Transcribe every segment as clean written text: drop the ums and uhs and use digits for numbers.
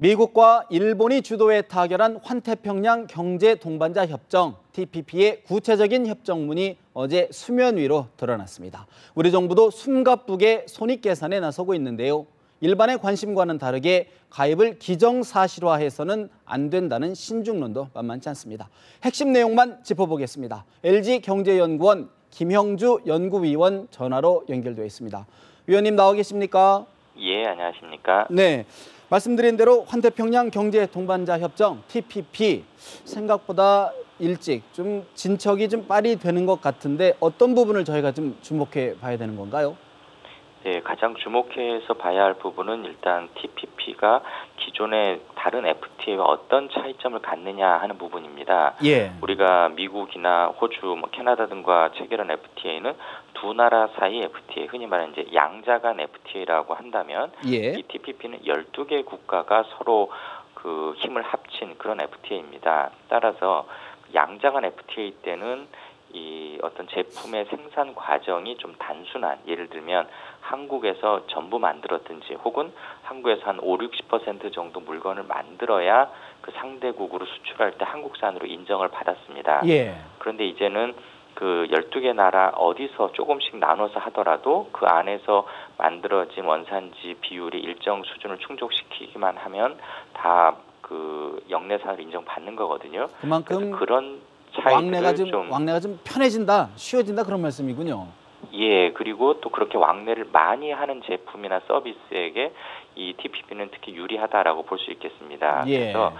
미국과 일본이 주도해 타결한 환태평양 경제 동반자 협정 TPP의 구체적인 협정문이 어제 수면 위로 드러났습니다. 우리 정부도 숨가쁘게 손익계산에 나서고 있는데요. 일반의 관심과는 다르게 가입을 기정사실화해서는 안 된다는 신중론도 만만치 않습니다. 핵심 내용만 짚어보겠습니다. LG경제연구원 김형주 연구위원 전화로 연결되어 있습니다. 위원님 나와 계십니까? 예, 안녕하십니까? 네, 말씀드린 대로 환태평양 경제 동반자 협정 TPP 생각보다 일찍 좀 진척이 좀 빨리 되는 것 같은데 어떤 부분을 저희가 좀 주목해 봐야 되는 건가요? 네, 가장 주목해서 봐야 할 부분은 일단 TPP가 기존의 다른 FTA와 어떤 차이점을 갖느냐 하는 부분입니다. 예. 우리가 미국이나 호주, 캐나다 등과 체결한 FTA는 두 나라 사이 FTA, 흔히 말하는 이제 양자 간 FTA라고 한다면 예. 이 TPP는 12개 국가가 서로 그 힘을 합친 그런 FTA입니다. 따라서 양자 간 FTA 때는 이 어떤 제품의 생산 과정이 좀 단순한, 예를 들면 한국에서 전부 만들었든지 혹은 한국에서 한 50-60% 정도 물건을 만들어야 그 상대국으로 수출할 때 한국산으로 인정을 받았습니다. 예. 그런데 이제는 그 12개 나라 어디서 조금씩 나눠서 하더라도 그 안에서 만들어진 원산지 비율이 일정 수준을 충족시키기만 하면 다 그 영내산으로 인정받는 거거든요. 그만큼 그런 왕래가 좀 편해진다, 쉬워진다 그런 말씀이군요. 예, 그리고 또 그렇게 왕래를 많이 하는 제품이나 서비스에게 이 TPP는 특히 유리하다라고 볼 수 있겠습니다. 예. 그래서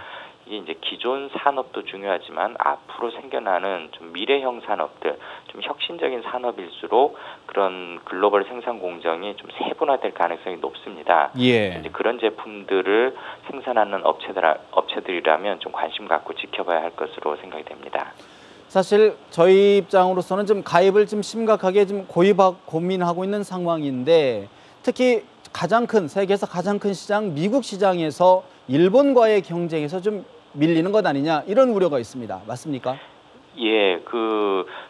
이게 이제 기존 산업도 중요하지만 앞으로 생겨나는 좀 미래형 산업들, 좀 혁신적인 산업일수록 그런 글로벌 생산 공정이 좀 세분화될 가능성이 높습니다. 예. 이제 그런 제품들을 생산하는 업체들이라면 좀 관심 갖고 지켜봐야 할 것으로 생각이 됩니다. 사실 저희 입장으로서는 좀 가입을 좀 심각하게 좀 고민하고 있는 상황인데 특히 세계에서 가장 큰 시장 미국 시장에서 일본과의 경쟁에서 좀 밀리는 것 아니냐 이런 우려가 있습니다. 맞습니까? 예,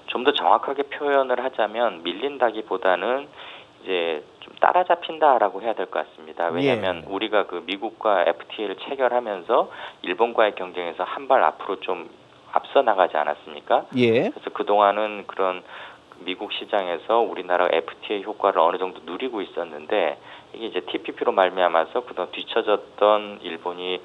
좀 더 정확하게 표현을 하자면 밀린다기보다는 이제 좀 따라잡힌다라고 해야 될 것 같습니다. 왜냐하면 예. 우리가 그 미국과 FTA를 체결하면서 일본과의 경쟁에서 한 발 앞으로 좀 앞서 나가지 않았습니까? 예. 그래서 그동안은 그런 미국 시장에서 우리나라 FTA 효과를 어느 정도 누리고 있었는데 이게 이제 TPP로 말미암아서 그동안 뒤처졌던 일본이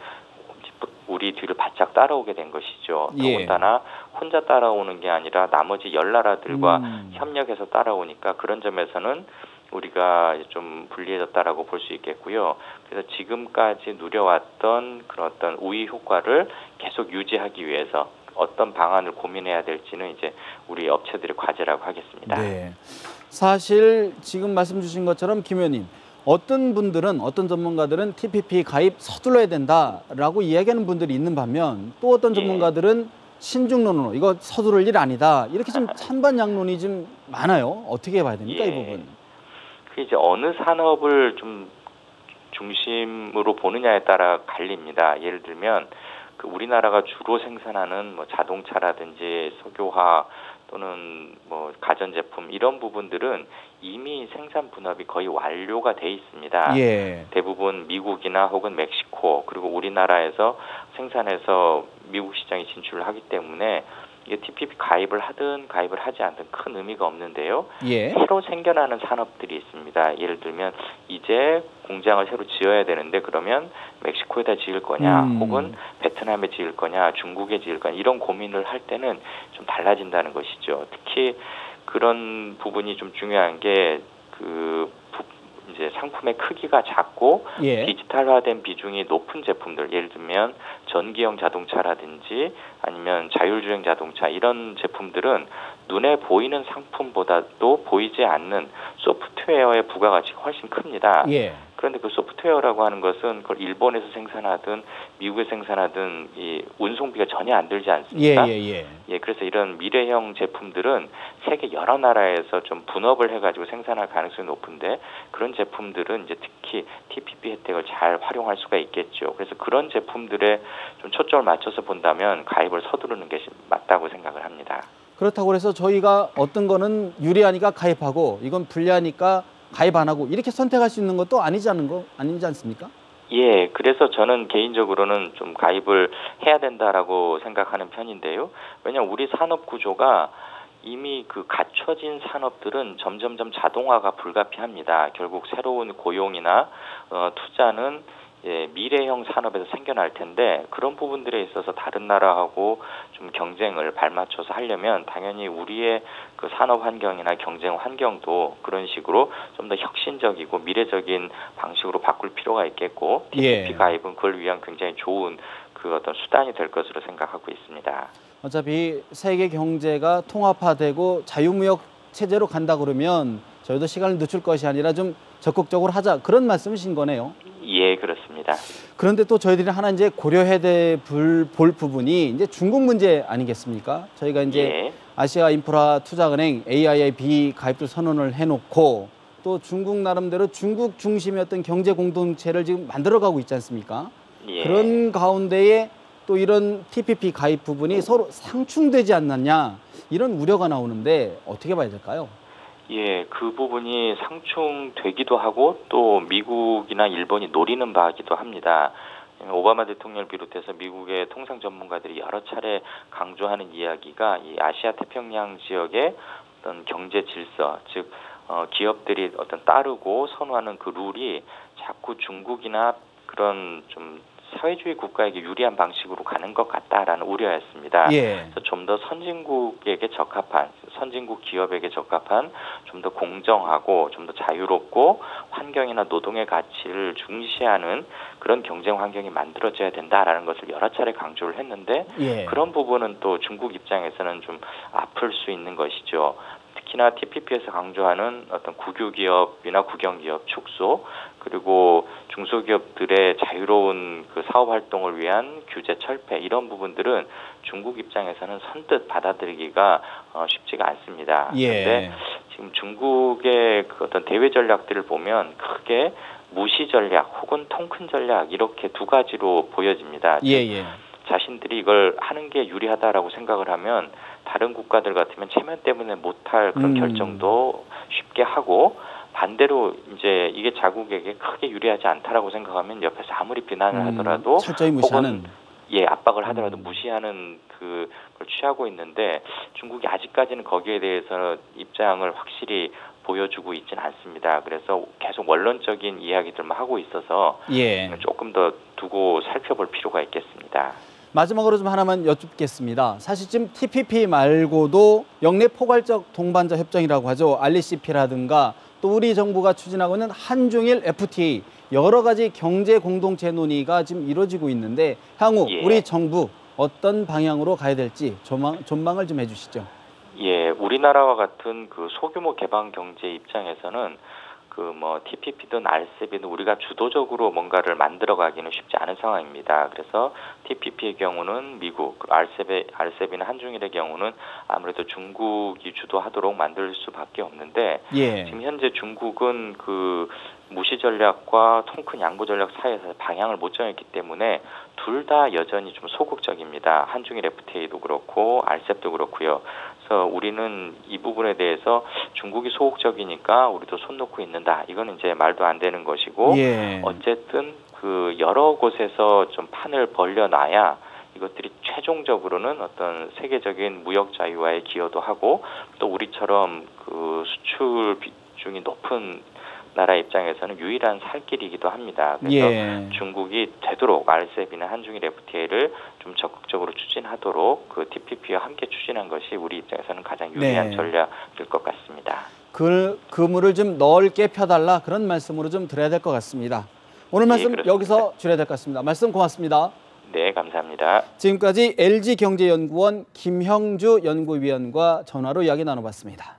우리 뒤를 바짝 따라오게 된 것이죠. 예. 더군다나 혼자 따라오는 게 아니라 나머지 10나라들과 협력해서 따라오니까 그런 점에서는 우리가 좀 불리해졌다라고 볼 수 있겠고요. 그래서 지금까지 누려왔던 그런 어떤 우위 효과를 계속 유지하기 위해서 어떤 방안을 고민해야 될지는 이제 우리 업체들의 과제라고 하겠습니다. 네. 사실 지금 말씀 주신 것처럼 김 의원님, 어떤 전문가들은 TPP 가입 서둘러야 된다라고 이야기하는 분들이 있는 반면 또 어떤 전문가들은 신중론으로 이거 서두를 일 아니다. 이렇게 좀 찬반양론이 좀 많아요. 어떻게 봐야 됩니까, 이 부분? 그 이제 어느 산업을 좀 중심으로 보느냐에 따라 갈립니다. 예를 들면 그 우리나라가 주로 생산하는 뭐 자동차라든지 석유화 또는 뭐 가전제품 이런 부분들은 이미 생산 분업이 거의 완료가 돼 있습니다. 예. 대부분 미국이나 혹은 멕시코 그리고 우리나라에서 생산해서 미국 시장에 진출을 하기 때문에 이게 TPP 가입을 하든 가입을 하지 않든 큰 의미가 없는데요. 예. 새로 생겨나는 산업들이 있습니다. 예를 들면 이제 공장을 새로 지어야 되는데 그러면 멕시코에다 지을 거냐 혹은 베트남에 지을 거냐 중국에 지을 거냐 이런 고민을 할 때는 좀 달라진다는 것이죠. 특히 그런 부분이 좀 중요한 게 이제 상품의 크기가 작고 예. 디지털화된 비중이 높은 제품들, 예를 들면 전기형 자동차라든지 아니면 자율주행 자동차 이런 제품들은 눈에 보이는 상품보다도 보이지 않는 소프트웨어의 부가가치가 훨씬 큽니다. 예. 그런데 그 소프트웨어라고 하는 것은 그걸 일본에서 생산하든 미국에서 생산하든 이 운송비가 전혀 안 들지 않습니까? 예, 그래서 이런 미래형 제품들은 세계 여러 나라에서 좀 분업을 해가지고 생산할 가능성이 높은데 그런 제품들은 이제 특히 TPP 혜택을 잘 활용할 수가 있겠죠. 그래서 그런 제품들에 좀 초점을 맞춰서 본다면 가입을 서두르는 게 맞다고 생각을 합니다. 그렇다고 해서 저희가 어떤 거는 유리하니까 가입하고 이건 불리하니까 가입 안 하고 이렇게 선택할 수 있는 것도 아니지 않습니까? 예, 그래서 저는 개인적으로는 좀 가입을 해야 된다라고 생각하는 편인데요. 왜냐하면 우리 산업 구조가 이미 그 갖춰진 산업들은 점점점 자동화가 불가피합니다. 결국 새로운 고용이나 투자는 미래형 산업에서 생겨날 텐데 그런 부분들에 있어서 다른 나라하고 좀 경쟁을 발맞춰서 하려면 당연히 우리의 그 산업 환경이나 경쟁 환경도 그런 식으로 좀 더 혁신적이고 미래적인 방식으로 바꿀 필요가 있겠고 TPP 가입은 그걸 위한 굉장히 좋은 그 어떤 수단이 될 것으로 생각하고 있습니다. 어차피 세계 경제가 통합화되고 자유무역 체제로 간다 그러면 저희도 시간을 늦출 것이 아니라 좀 적극적으로 하자 그런 말씀이신 거네요. 예, 그렇습니다. 그런데 또 저희들이 하나 이제 고려해야 볼 부분이 이제 중국 문제 아니겠습니까? 저희가 이제 아시아 인프라 투자은행 AIIB 가입도 선언을 해놓고 또 중국 나름대로 중국 중심의 어떤 경제 공동체를 지금 만들어가고 있지 않습니까? 그런 가운데에 또 이런 TPP 가입 부분이 서로 상충되지 않느냐 이런 우려가 나오는데 어떻게 봐야 될까요? 예, 그 부분이 상충되기도 하고 또 미국이나 일본이 노리는 바이기도 합니다. 오바마 대통령을 비롯해서 미국의 통상 전문가들이 여러 차례 강조하는 이야기가 이 아시아 태평양 지역의 어떤 경제 질서, 즉 기업들이 어떤 따르고 선호하는 그 룰이 자꾸 중국이나 그런 좀 사회주의 국가에게 유리한 방식으로 가는 것 같다라는 우려였습니다. 그래서 좀 더 선진국에게 적합한, 선진국 기업에게 적합한, 좀 더 공정하고, 좀 더 자유롭고 환경이나 노동의 가치를 중시하는 그런 경쟁 환경이 만들어져야 된다라는 것을 여러 차례 강조를 했는데 그런 부분은 또 중국 입장에서는 좀 아플 수 있는 것이죠. 특히나 TPP에서 강조하는 어떤 국유기업이나 국영기업 축소 그리고 중소기업들의 자유로운 그 사업 활동을 위한 규제 철폐 이런 부분들은 중국 입장에서는 선뜻 받아들이기가 쉽지가 않습니다. 그런데 지금 중국의 그 어떤 대외 전략들을 보면 크게 무시 전략 혹은 통큰 전략 이렇게 두 가지로 보여집니다. 자신들이 이걸 하는 게 유리하다라고 생각을 하면 다른 국가들 같으면 체면 때문에 못할 그런 결정도 쉽게 하고 반대로 이제 이게 자국에게 크게 유리하지 않다라고 생각하면 옆에서 아무리 비난을 하더라도 철저히 무시하는 압박을 하더라도 무시하는 그걸 취하고 있는데 중국이 아직까지는 거기에 대해서 입장을 확실히 보여주고 있지는 않습니다. 그래서 계속 원론적인 이야기들만 하고 있어서 조금 더 두고 살펴볼 필요가 있겠습니다. 마지막으로 좀 하나만 여쭙겠습니다. 사실 지금 TPP 말고도 역내 포괄적 동반자 협정이라고 하죠. RCEP라든가 또 우리 정부가 추진하고 있는 한중일 FTA 여러 가지 경제 공동체 논의가 지금 이루어지고 있는데 향후 우리 정부 어떤 방향으로 가야 될지 전망을 좀 해주시죠. 우리나라와 같은 그 소규모 개방 경제 입장에서는 그 TPP든 RCEP이든 우리가 주도적으로 뭔가를 만들어가기는 쉽지 않은 상황입니다. 그래서 TPP의 경우는 미국, RCEP이나 한중일의 경우는 아무래도 중국이 주도하도록 만들 수밖에 없는데 지금 현재 중국은 그 무시 전략과 통큰 양보 전략 사이에서 방향을 못 정했기 때문에 둘 다 여전히 좀 소극적입니다. 한중일 FTA도 그렇고 RCEP도 그렇고요. 그래서 우리는 이 부분에 대해서 중국이 소극적이니까 우리도 손 놓고 있는다. 이거는 이제 말도 안 되는 것이고 어쨌든 그 여러 곳에서 좀 판을 벌려놔야 이것들이 최종적으로는 어떤 세계적인 무역 자유화에 기여도 하고 또 우리처럼 그 수출 비중이 높은 나라 입장에서는 유일한 살 길이기도 합니다. 그래서 중국이 되도록 RCEP이나 한중일 FTA를 좀 적극적으로 추진하도록 그 TPP와 함께 추진한 것이 우리 입장에서는 가장 유리한 전략일 것 같습니다. 그 그물을 좀 넓게 펴달라 그런 말씀으로 좀 드려야 될 것 같습니다. 오늘 말씀 여기서 줄여야 될 것 같습니다. 말씀 고맙습니다. 네, 감사합니다. 지금까지 LG경제연구원 김형주 연구위원과 전화로 이야기 나눠봤습니다.